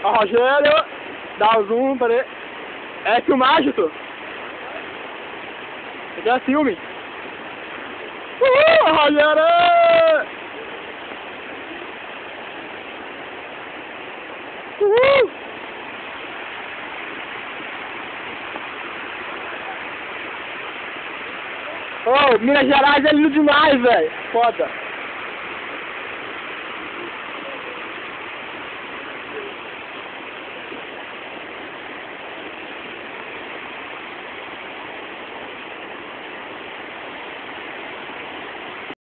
Ó, Rogério, dá o zoom, peraí. É filmagem, tu? Isso é filme. Rogério! Ô, Minas Gerais é lindo demais, velho. Foda.